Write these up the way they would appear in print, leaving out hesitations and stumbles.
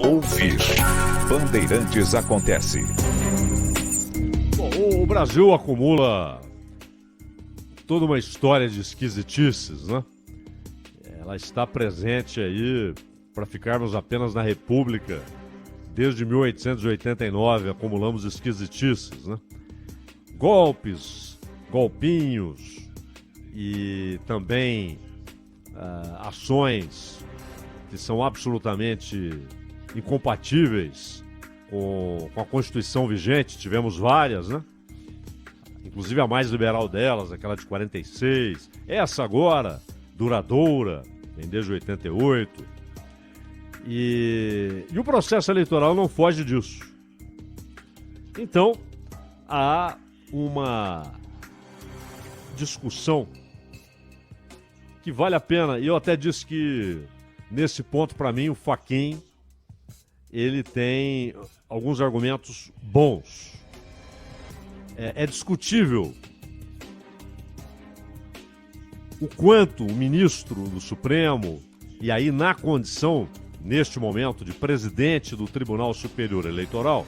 ouvir. Bandeirantes Acontece. Bom, o Brasil acumula toda uma história de esquisitices, né? Ela está presente aí para ficarmos apenas na República. Desde 1889 acumulamos esquisitices, né? Golpes, golpinhos e também ações que são absolutamente incompatíveis com a Constituição vigente. Tivemos várias, né? Inclusive a mais liberal delas, aquela de 46. Essa agora, duradoura, vem desde 88. E o processo eleitoral não foge disso. Então, há uma discussão que vale a pena. E eu até disse que, nesse ponto, para mim, o Fachin, ele tem alguns argumentos bons. É discutível o quanto o ministro do Supremo, e aí na condição, neste momento, de presidente do Tribunal Superior Eleitoral,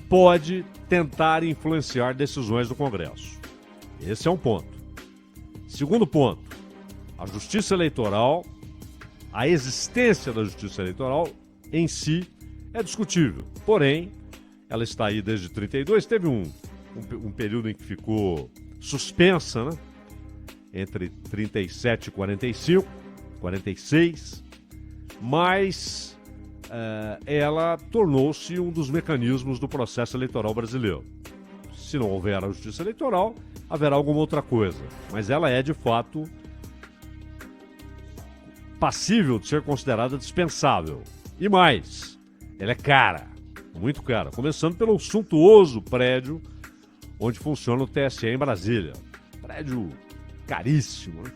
pode tentar influenciar decisões do Congresso. Esse é um ponto. Segundo ponto, a Justiça Eleitoral, a existência da Justiça Eleitoral em si é discutível. Porém, ela está aí desde 32, teve um período em que ficou suspensa, né? Entre 37 e 45, 46, mas ela tornou-se um dos mecanismos do processo eleitoral brasileiro. Se não houver a Justiça Eleitoral, haverá alguma outra coisa, mas ela é, de fato, passível de ser considerada dispensável. E mais, ela é cara, muito cara, começando pelo suntuoso prédio onde funciona o TSE em Brasília. Prédio caríssimo, né?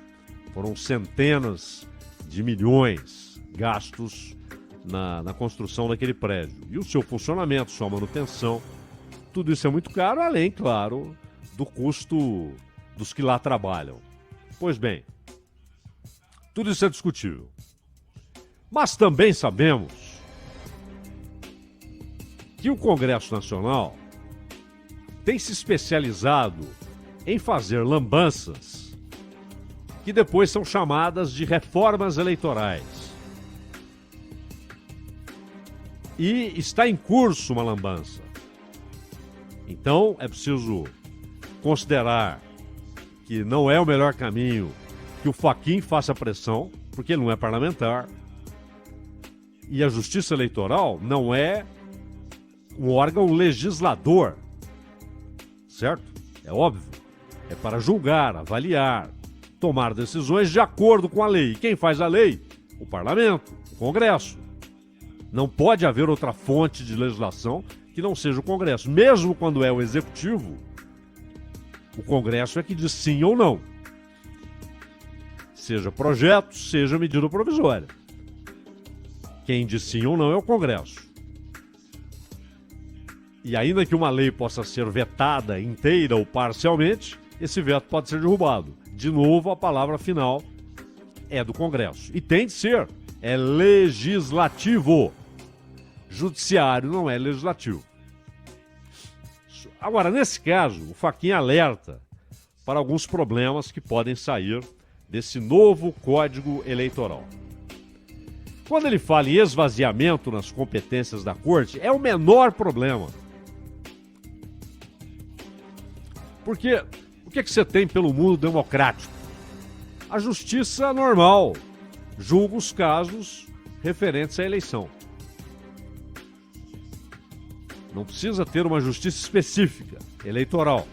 Foram centenas de milhões gastos na construção daquele prédio. E o seu funcionamento, sua manutenção, tudo isso é muito caro, além, claro, do custo dos que lá trabalham. Pois bem, tudo isso é discutível. Mas também sabemos que o Congresso Nacional tem se especializado em fazer lambanças que depois são chamadas de reformas eleitorais. E está em curso uma lambança. Então é preciso considerar que não é o melhor caminho que o Fachin faça pressão, porque ele não é parlamentar. E a Justiça Eleitoral não é um órgão legislador, certo? É óbvio. É para julgar, avaliar, tomar decisões de acordo com a lei. E quem faz a lei? O Parlamento, o Congresso. Não pode haver outra fonte de legislação que não seja o Congresso. Mesmo quando é o Executivo, o Congresso é que diz sim ou não. Seja projeto, seja medida provisória. Quem diz sim ou não é o Congresso. E ainda que uma lei possa ser vetada inteira ou parcialmente, esse veto pode ser derrubado. De novo, a palavra final é do Congresso. E tem de ser. É legislativo. Judiciário não é legislativo. Agora, nesse caso, o Fachin alerta para alguns problemas que podem sair desse novo Código Eleitoral. Quando ele fala em esvaziamento nas competências da Corte, é o menor problema. Porque o que você tem pelo mundo democrático? A justiça normal julga os casos referentes à eleição. Não precisa ter uma justiça específica, eleitoral.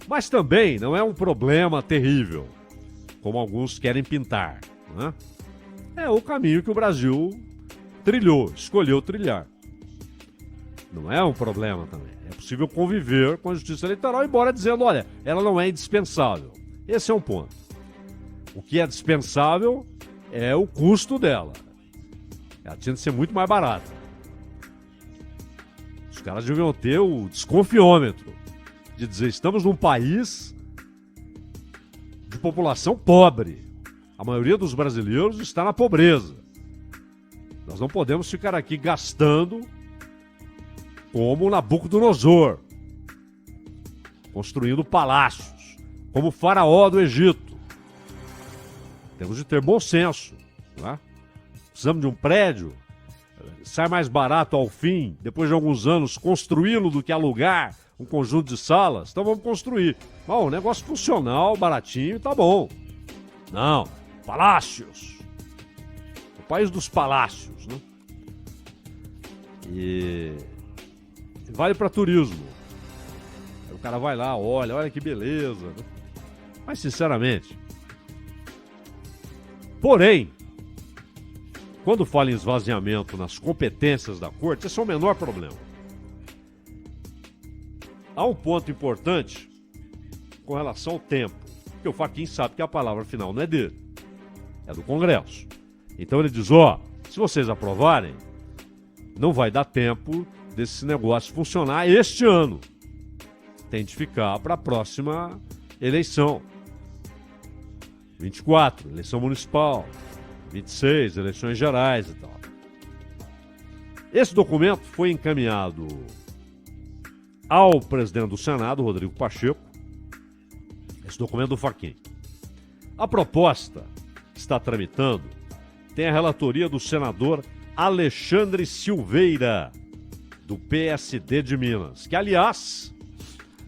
Mas também não é um problema terrível, como alguns querem pintar, né? É o caminho que o Brasil trilhou, escolheu trilhar. Não é um problema também. É possível conviver com a justiça eleitoral, embora dizendo, olha, ela não é indispensável. Esse é um ponto. O que é dispensável é o custo dela. Ela tinha de ser muito mais barata. Os caras deviam ter o desconfiômetro de dizer, estamos num país de população pobre. A maioria dos brasileiros está na pobreza. Nós não podemos ficar aqui gastando como Nabucodonosor, construindo palácios, como o faraó do Egito. Temos de ter bom senso, né? Precisamos de um prédio, sai mais barato ao fim, depois de alguns anos, construí-lo do que alugar um conjunto de salas, então vamos construir. Bom, negócio funcional, baratinho, tá bom. Não, palácios. O país dos palácios, né? E vale para turismo. Aí o cara vai lá, olha que beleza, né? Mas sinceramente, porém, quando fala em esvaziamento nas competências da corte, esse é o menor problema. Há um ponto importante com relação ao tempo, porque o Fachin sabe que a palavra final não é dele, é do Congresso. Então ele diz, se vocês aprovarem, não vai dar tempo desse negócio funcionar este ano. Tem de ficar para a próxima eleição. 24, eleição municipal. 26, eleições gerais e tal. Esse documento foi encaminhado ao presidente do Senado, Rodrigo Pacheco, esse documento do Fachin. A proposta que está tramitando tem a relatoria do senador Alexandre Silveira, do PSD de Minas, que, aliás,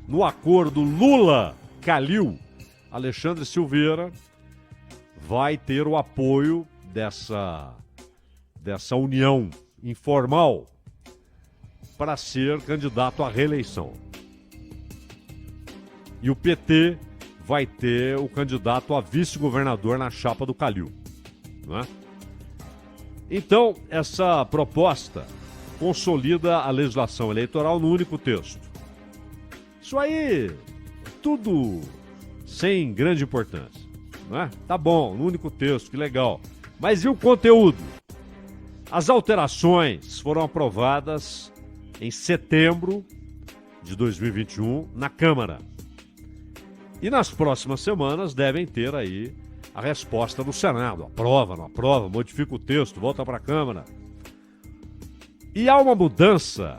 no acordo Lula-Calil, Alexandre Silveira vai ter o apoio dessa união informal para ser candidato à reeleição. E o PT vai ter o candidato a vice-governador na chapa do Calil, né? Então, essa proposta consolida a legislação eleitoral no único texto. Isso aí, tudo sem grande importância, né? Tá bom, no único texto, que legal. Mas e o conteúdo? As alterações foram aprovadas em setembro de 2021 na Câmara. E nas próximas semanas devem ter aí a resposta do Senado. Aprova, não aprova, modifica o texto, volta para a Câmara. E há uma mudança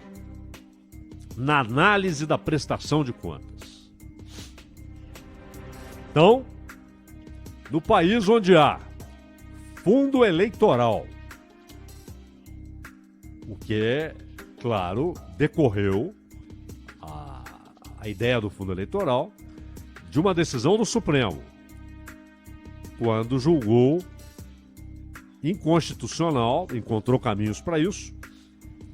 na análise da prestação de contas. Então, no país onde há fundo eleitoral, o que é, claro, decorreu a ideia do fundo eleitoral de uma decisão do Supremo, quando julgou inconstitucional, encontrou caminhos para isso,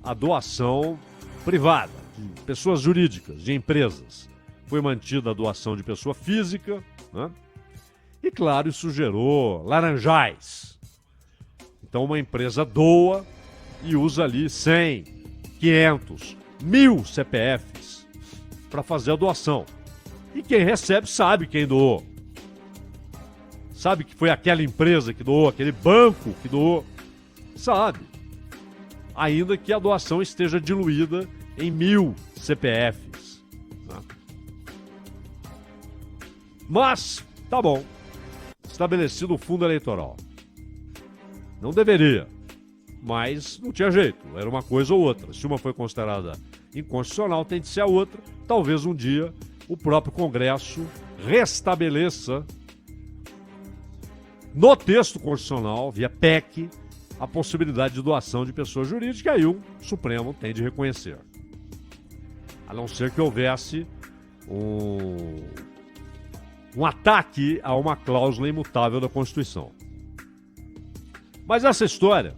a doação privada, de pessoas jurídicas, de empresas. Foi mantida a doação de pessoa física, né? E, claro, isso gerou laranjais. Então, uma empresa doa e usa ali 100, 500, 1000 CPFs para fazer a doação. E quem recebe sabe quem doou. Sabe que foi aquela empresa que doou, aquele banco que doou. Sabe. Ainda que a doação esteja diluída em 1000 CPFs. Né? Mas, tá bom. Estabelecido o fundo eleitoral. Não deveria, mas não tinha jeito, era uma coisa ou outra. Se uma foi considerada inconstitucional, tem de ser a outra. Talvez um dia o próprio Congresso restabeleça no texto constitucional, via PEC, a possibilidade de doação de pessoa jurídica, e aí o Supremo tem de reconhecer. A não ser que houvesse um ataque a uma cláusula imutável da Constituição. Mas essa história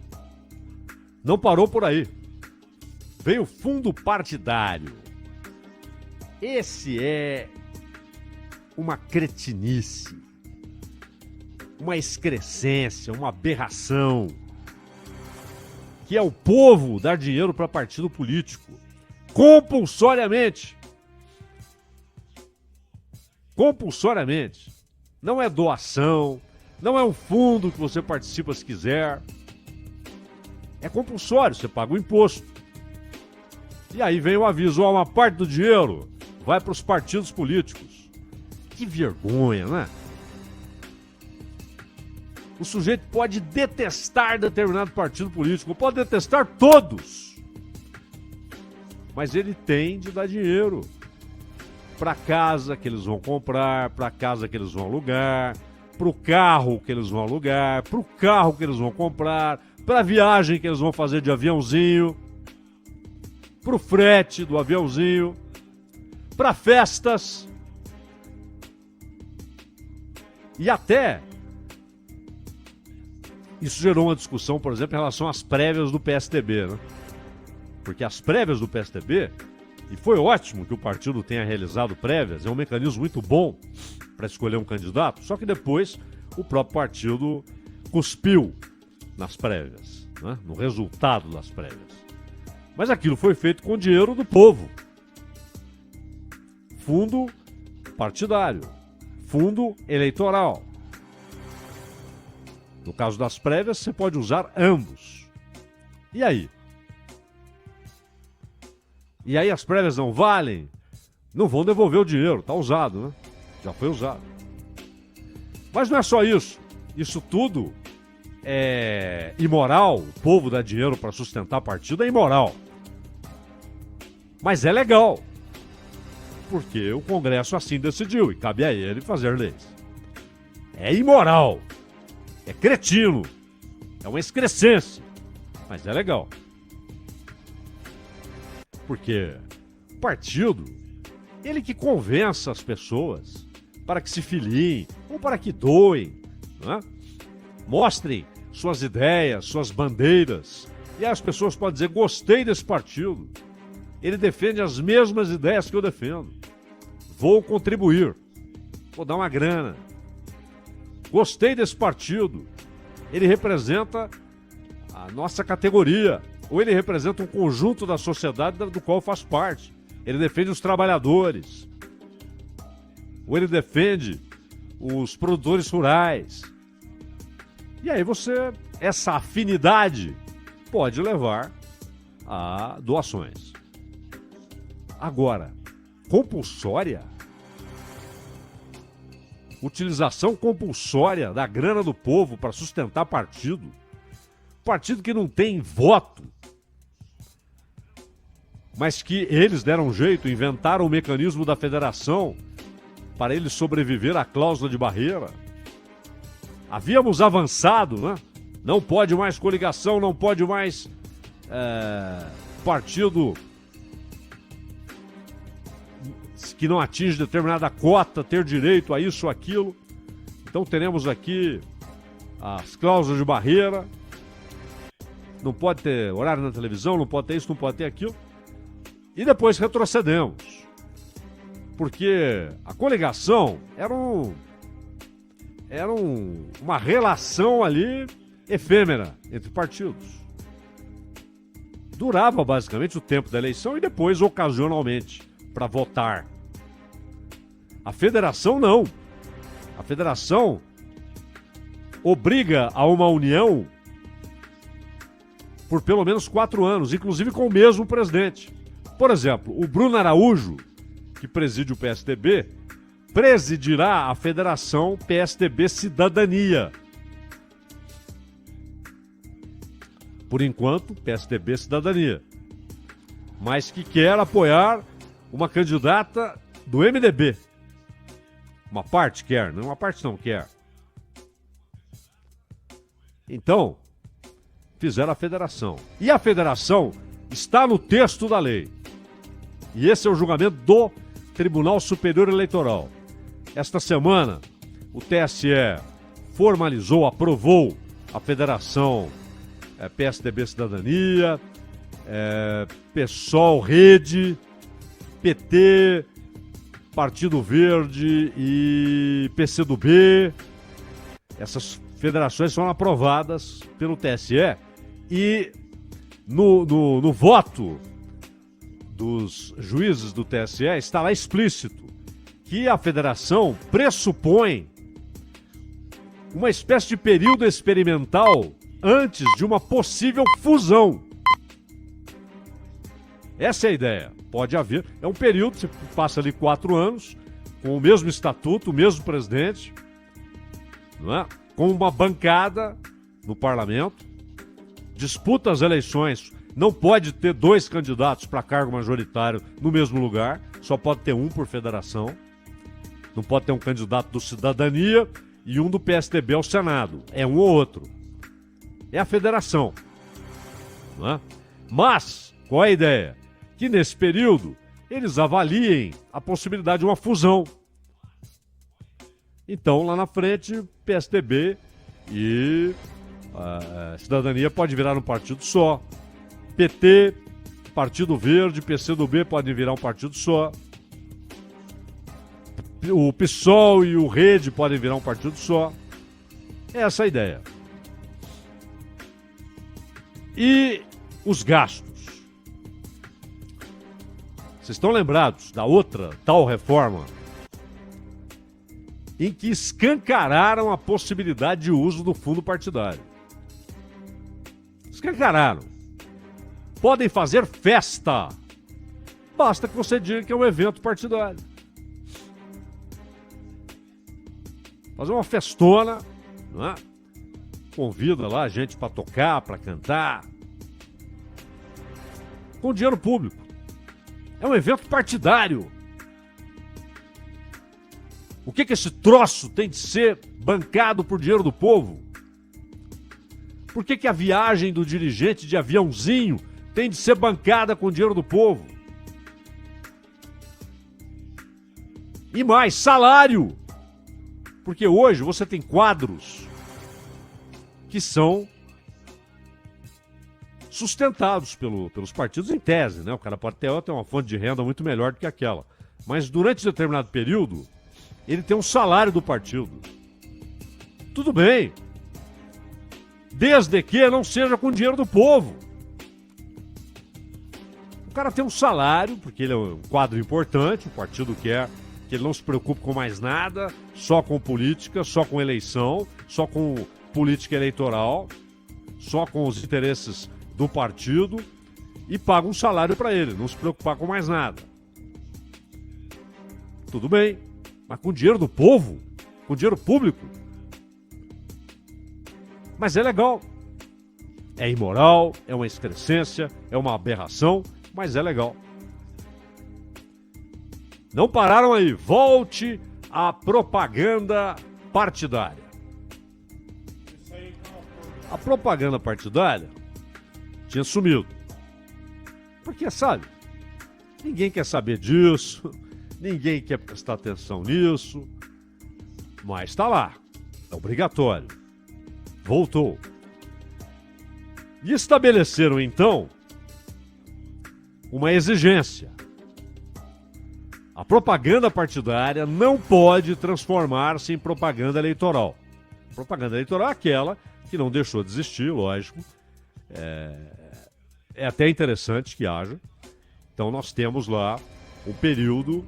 não parou por aí. Veio o fundo partidário. Esse é uma cretinice, uma excrescência, uma aberração, que é o povo dar dinheiro para partido político, compulsoriamente. Compulsoriamente. Não é doação, não é um fundo que você participa se quiser. É compulsório, você paga o imposto. E aí vem o aviso, uma parte do dinheiro vai para os partidos políticos. Que vergonha, né? O sujeito pode detestar determinado partido político, pode detestar todos. Mas ele tem de dar dinheiro para a casa que eles vão comprar, para a casa que eles vão alugar, para o carro que eles vão alugar, para o carro que eles vão comprar, para a viagem que eles vão fazer de aviãozinho, para o frete do aviãozinho, para festas. E até isso gerou uma discussão, por exemplo, em relação às prévias do PSDB, né? Porque as prévias do PSDB, e foi ótimo que o partido tenha realizado prévias, é um mecanismo muito bom para escolher um candidato, só que depois o próprio partido cuspiu nas prévias, né? No resultado das prévias. Mas aquilo foi feito com dinheiro do povo. Fundo partidário, fundo eleitoral. No caso das prévias, você pode usar ambos. E aí? E aí as prévias não valem? Não vão devolver o dinheiro, tá usado, né? Já foi usado. Mas não é só isso. Isso tudo é imoral. O povo dá dinheiro para sustentar partido é imoral. Mas é legal. Porque o Congresso assim decidiu e cabe a ele fazer leis. É imoral. É cretino. É uma excrescência. Mas é legal. Porque o partido, ele que convença as pessoas para que se filiem ou para que doem, né? Mostrem suas ideias, suas bandeiras. E aí as pessoas podem dizer, gostei desse partido. Ele defende as mesmas ideias que eu defendo. Vou contribuir. Vou dar uma grana. Gostei desse partido. Ele representa a nossa categoria. Ou ele representa um conjunto da sociedade do qual faz parte. Ele defende os trabalhadores. Ou ele defende os produtores rurais. E aí essa afinidade pode levar a doações. Agora, compulsória? Utilização compulsória da grana do povo para sustentar partido? Partido que não tem voto, mas que eles deram jeito, inventaram o mecanismo da federação para ele sobreviver à cláusula de barreira. Havíamos avançado, né? Não pode mais coligação, não pode mais partido que não atinge determinada cota ter direito a isso ou aquilo. Então teremos aqui as cláusulas de barreira. Não pode ter horário na televisão, não pode ter isso, não pode ter aquilo. E depois retrocedemos. Porque a coligação era uma relação ali efêmera entre partidos. Durava basicamente o tempo da eleição e depois ocasionalmente para votar. A federação não. A federação obriga a uma união por pelo menos 4 anos, inclusive com o mesmo presidente. Por exemplo, o Bruno Araújo, que preside o PSDB, presidirá a Federação PSDB Cidadania. Por enquanto, PSDB Cidadania. Mas que quer apoiar uma candidata do MDB. Uma parte quer, não uma parte não quer. Então, fizeram a federação. E a federação está no texto da lei. E esse é o julgamento do Tribunal Superior Eleitoral. Esta semana, o TSE formalizou, aprovou a federação PSDB Cidadania, PSOL, Rede, PT, Partido Verde e PCdoB. Essas federações foram aprovadas pelo TSE e no voto dos juízes do TSE está lá explícito que a federação pressupõe uma espécie de período experimental antes de uma possível fusão. Essa é a ideia. Pode haver. É um período, você passa ali 4 anos, com o mesmo estatuto, o mesmo presidente, não é? com uma bancada no parlamento, disputa as eleições, não pode ter 2 candidatos para cargo majoritário no mesmo lugar, só pode ter um por federação, não pode ter um candidato do Cidadania e um do PSDB ao Senado, é um ou outro, é a federação, não é? Mas, qual é a ideia? Que nesse período eles avaliem a possibilidade de uma fusão. Então, lá na frente, PSDB e Cidadania pode virar um partido só. PT, Partido Verde, PCdoB podem virar um partido só. O PSOL e o Rede podem virar um partido só. É essa a ideia. E os gastos. Vocês estão lembrados da outra tal reforma em que escancararam a possibilidade de uso do fundo partidário? Escancararam. Podem fazer festa. Basta que você diga que é um evento partidário. Fazer uma festona, não é? Convida lá a gente para tocar, para cantar. Com dinheiro público. É um evento partidário. O que esse troço tem de ser bancado por dinheiro do povo? Por que a viagem do dirigente de aviãozinho tem de ser bancada com dinheiro do povo? E mais, salário. Porque hoje você tem quadros que são sustentados pelos partidos em tese, né? O cara pode ter uma fonte de renda muito melhor do que aquela. Mas durante determinado período, ele tem um salário do partido. Tudo bem. Desde que não seja com dinheiro do povo. O cara tem um salário, porque ele é um quadro importante, o partido quer que ele não se preocupe com mais nada, só com política, só com eleição, só com política eleitoral, só com os interesses do partido e paga um salário para ele, não se preocupar com mais nada. Tudo bem, mas com dinheiro do povo, com dinheiro público. Mas é legal. É imoral, é uma excrescência, é uma aberração, mas é legal. Não pararam aí. Volte à propaganda partidária. A propaganda partidária tinha sumido. Porque, sabe, ninguém quer saber disso, ninguém quer prestar atenção nisso, mas está lá. É obrigatório. Voltou. E estabeleceram, então, uma exigência. A propaganda partidária não pode transformar-se em propaganda eleitoral. Propaganda eleitoral é aquela que não deixou de existir, lógico. É até interessante que haja. Então nós temos lá um período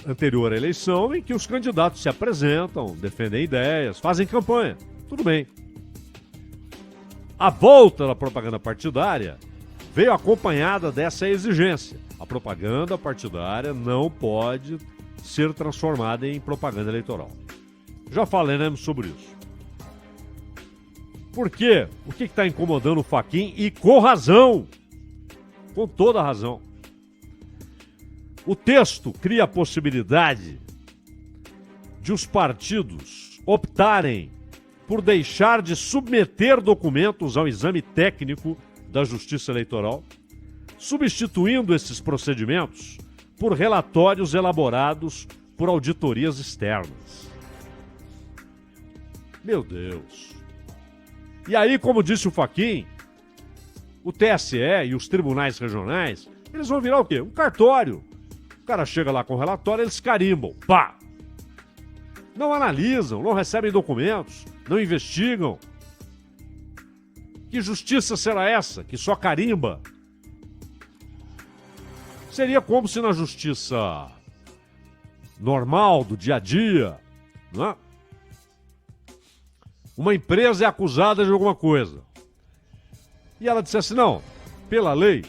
anterior à eleição em que os candidatos se apresentam, defendem ideias, fazem campanha. Tudo bem. A volta da propaganda partidária veio acompanhada dessa exigência. A propaganda partidária não pode ser transformada em propaganda eleitoral. Já falaremos sobre isso. Por quê? O que está incomodando o Fachin? E com razão. Com toda razão. O texto cria a possibilidade de os partidos optarem por deixar de submeter documentos ao exame técnico da Justiça Eleitoral, substituindo esses procedimentos por relatórios elaborados por auditorias externas. Meu Deus! E aí, como disse o Fachin, o TSE e os tribunais regionais, eles vão virar o quê? Um cartório. O cara chega lá com o relatório, eles carimbam. Pá! Não analisam, não recebem documentos, não investigam. Que justiça será essa que só carimba? Seria como se na justiça normal, do dia a dia, não é? Uma empresa é acusada de alguma coisa. E ela dissesse, não, pela lei,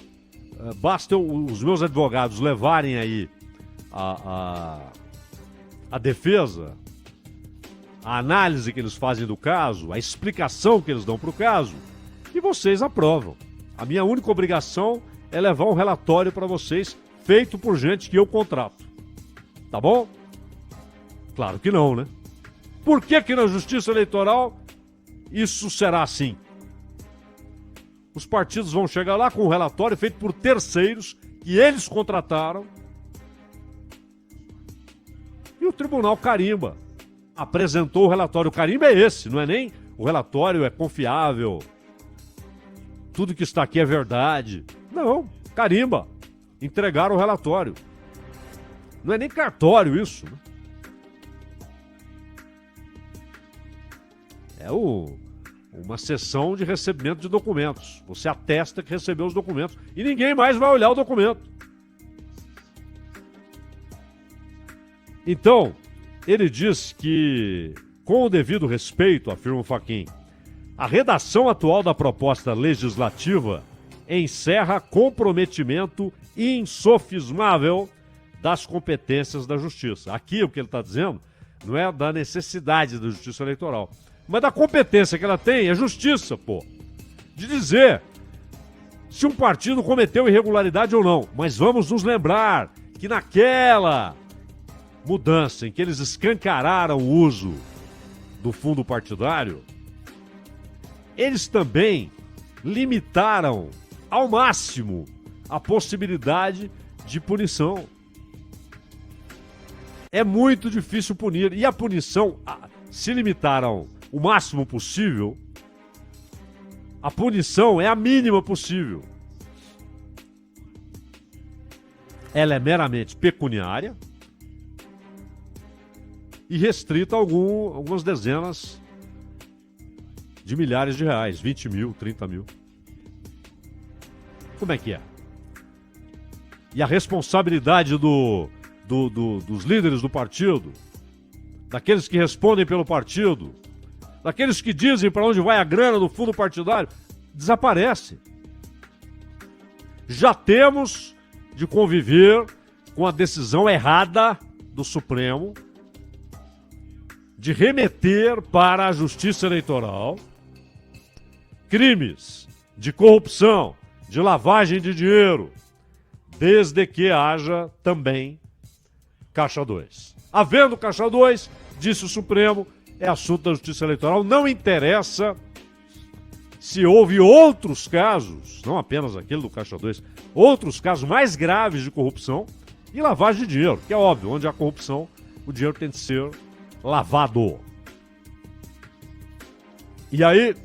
basta os meus advogados levarem aí a defesa a análise que eles fazem do caso, a explicação que eles dão para o caso, e vocês aprovam. A minha única obrigação é levar um relatório para vocês, feito por gente que eu contrato. Tá bom? Claro que não, né? Por que que na Justiça Eleitoral isso será assim? Os partidos vão chegar lá com um relatório feito por terceiros que eles contrataram e o tribunal carimba. Apresentou o relatório. O carimbo é esse, não é nem o relatório é confiável, tudo que está aqui é verdade. Não, carimba. Entregaram o relatório. Não é nem cartório isso, né? É uma sessão de recebimento de documentos. Você atesta que recebeu os documentos e ninguém mais vai olhar o documento. Então, ele diz que, com o devido respeito, afirma o Fachin, a redação atual da proposta legislativa encerra comprometimento insofismável das competências da Justiça. Aqui o que ele está dizendo não é da necessidade da Justiça Eleitoral, mas da competência que ela tem, é justiça, pô. De dizer se um partido cometeu irregularidade ou não. Mas vamos nos lembrar que naquela mudança em que eles escancararam o uso do fundo partidário, eles também limitaram ao máximo a possibilidade de punição. É muito difícil punir. E a punição, se limitaram o máximo possível, a punição é a mínima possível. Ela é meramente pecuniária e restrita a algumas dezenas de milhares de reais, 20 mil, 30 mil. Como é que é? E a responsabilidade dos líderes do partido, daqueles que respondem pelo partido, daqueles que dizem para onde vai a grana do fundo partidário, desaparece. Já temos de conviver com a decisão errada do Supremo de remeter para a Justiça Eleitoral crimes de corrupção, de lavagem de dinheiro, desde que haja também Caixa 2. Havendo Caixa 2, disse o Supremo, é assunto da Justiça Eleitoral, não interessa se houve outros casos, não apenas aquele do Caixa 2, outros casos mais graves de corrupção e lavagem de dinheiro, que é óbvio, onde há corrupção, o dinheiro tem de ser lavado. E aí,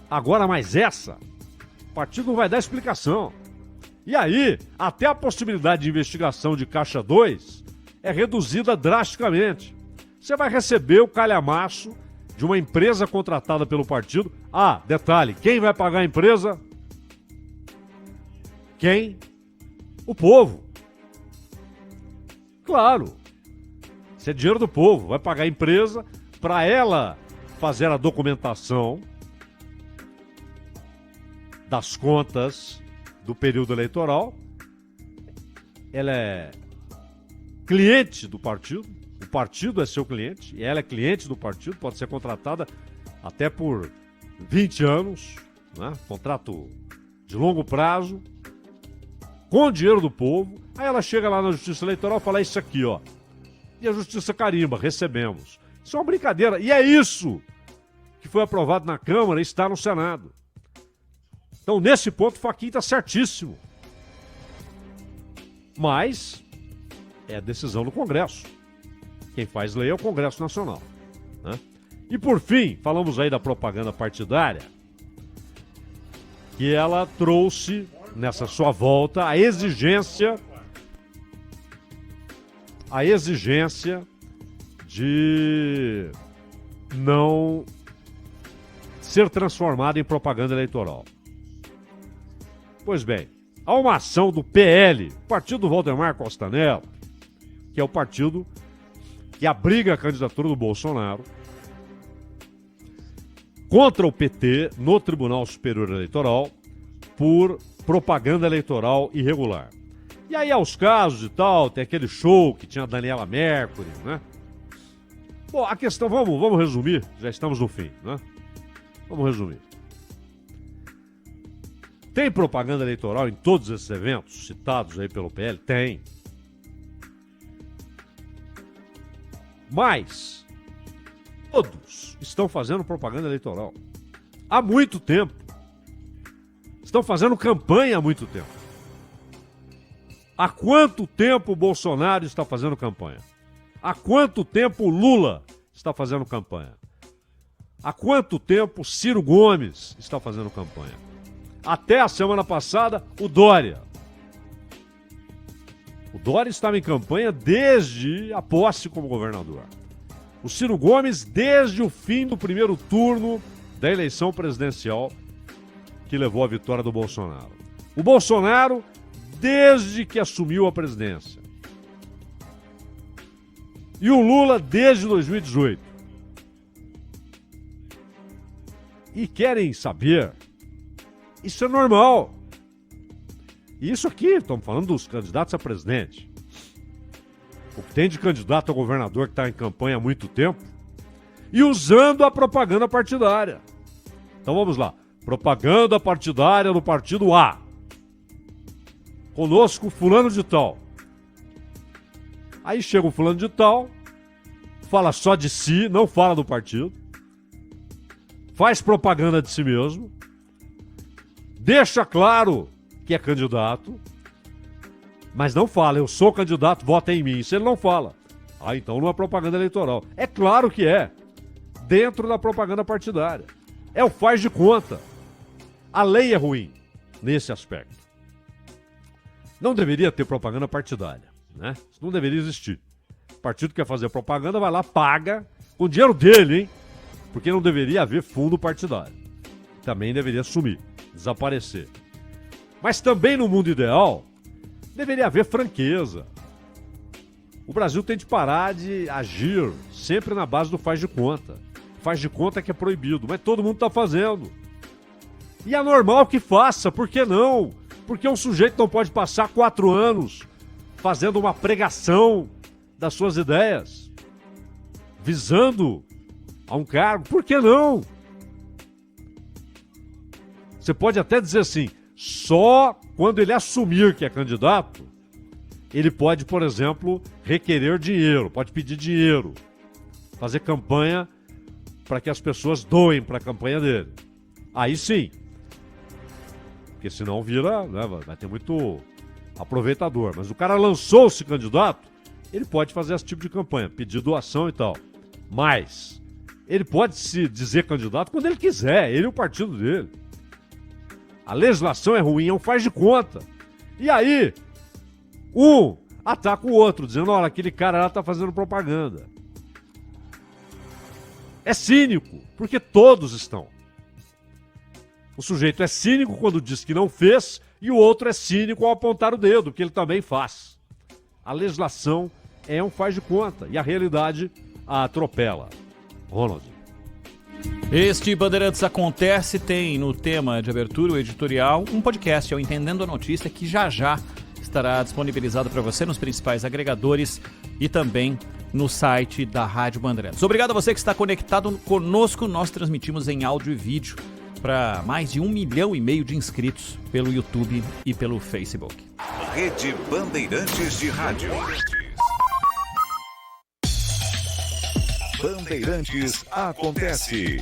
agora mais essa, o partido não vai dar explicação. E aí, até a possibilidade de investigação de Caixa 2 é reduzida drasticamente. Você vai receber o calhamaço de uma empresa contratada pelo partido. Ah, detalhe, quem vai pagar a empresa? Quem? O povo. Claro. Isso é dinheiro do povo. Vai pagar a empresa para ela fazer a documentação das contas do período eleitoral. Ela é cliente do partido, o partido é seu cliente, e ela é cliente do partido, pode ser contratada até por 20 anos, né? Contrato de longo prazo, com dinheiro do povo. Aí ela chega lá na Justiça Eleitoral e fala isso aqui, ó. E a Justiça carimba, recebemos. Isso é uma brincadeira, e é isso que foi aprovado na Câmara e está no Senado. Então, nesse ponto, o Fachin está certíssimo. Mas é a decisão do Congresso. Quem faz lei é o Congresso Nacional, né? E por fim, falamos aí da propaganda partidária, que ela trouxe, nessa sua volta, a exigência de não ser transformada em propaganda eleitoral. Pois bem, há uma ação do PL, partido do Valdemar Costa Neto, que é o partido que abriga a candidatura do Bolsonaro, contra o PT no Tribunal Superior Eleitoral por propaganda eleitoral irregular. E aí, aos casos e tal, tem aquele show que tinha a Daniela Mercury, né? Bom, a questão, vamos resumir, já estamos no fim, né? Vamos resumir. Tem propaganda eleitoral em todos esses eventos citados aí pelo PL? Tem. Mas todos estão fazendo propaganda eleitoral há muito tempo. Estão fazendo campanha há muito tempo. Há quanto tempo o Bolsonaro está fazendo campanha? Há quanto tempo o Lula está fazendo campanha? Há quanto tempo Ciro Gomes está fazendo campanha? Até a semana passada, o Dória. O Dória estava em campanha desde a posse como governador. O Ciro Gomes desde o fim do primeiro turno da eleição presidencial que levou à vitória do Bolsonaro. O Bolsonaro desde que assumiu a presidência. E o Lula desde 2018. E querem saber, isso é normal. E isso aqui, estamos falando dos candidatos a presidente. O que tem de candidato a governador que está em campanha há muito tempo e usando a propaganda partidária. Então vamos lá. Propaganda partidária do partido A. Conosco, fulano de tal. Aí chega o fulano de tal, fala só de si, não fala do partido, faz propaganda de si mesmo, deixa claro que é candidato, mas não fala, eu sou candidato, vota em mim. Isso ele não fala. Ah, então não é propaganda eleitoral. É claro que é. Dentro da propaganda partidária. É o faz de conta. A lei é ruim nesse aspecto. Não deveria ter propaganda partidária, né? Isso não deveria existir. O partido quer fazer propaganda, vai lá, paga, com o dinheiro dele, hein? Porque não deveria haver fundo partidário. Também deveria sumir, desaparecer. Mas também no mundo ideal, deveria haver franqueza. O Brasil tem de parar de agir sempre na base do faz de conta. Faz de conta que é proibido, mas todo mundo está fazendo. E é normal que faça, por que não? Porque um sujeito não pode passar 4 anos fazendo uma pregação das suas ideias, visando a um cargo, por que não? Você pode até dizer assim, só quando ele assumir que é candidato, ele pode, por exemplo, requerer dinheiro, pode pedir dinheiro, fazer campanha para que as pessoas doem para a campanha dele. Aí sim. Porque senão vira, né, vai ter muito aproveitador. Mas o cara lançou-se candidato, ele pode fazer esse tipo de campanha, pedir doação e tal. Mas ele pode se dizer candidato quando ele quiser, ele e o partido dele. A legislação é ruim, é um faz de conta. E aí, um ataca o outro, dizendo, olha, aquele cara lá tá fazendo propaganda. É cínico, porque todos estão. O sujeito é cínico quando diz que não fez e o outro é cínico ao apontar o dedo, que ele também faz. A legislação é um faz de conta e a realidade a atropela. Ronald. Este Bandeirantes Acontece tem no tema de abertura o editorial um podcast, é o Entendendo a Notícia, que já estará disponibilizado para você nos principais agregadores e também no site da Rádio Bandeirantes. Obrigado a você que está conectado conosco. Nós transmitimos em áudio e vídeo para mais de 1,5 milhão de inscritos pelo YouTube e pelo Facebook. Rede Bandeirantes de Rádio. Bandeirantes Acontece.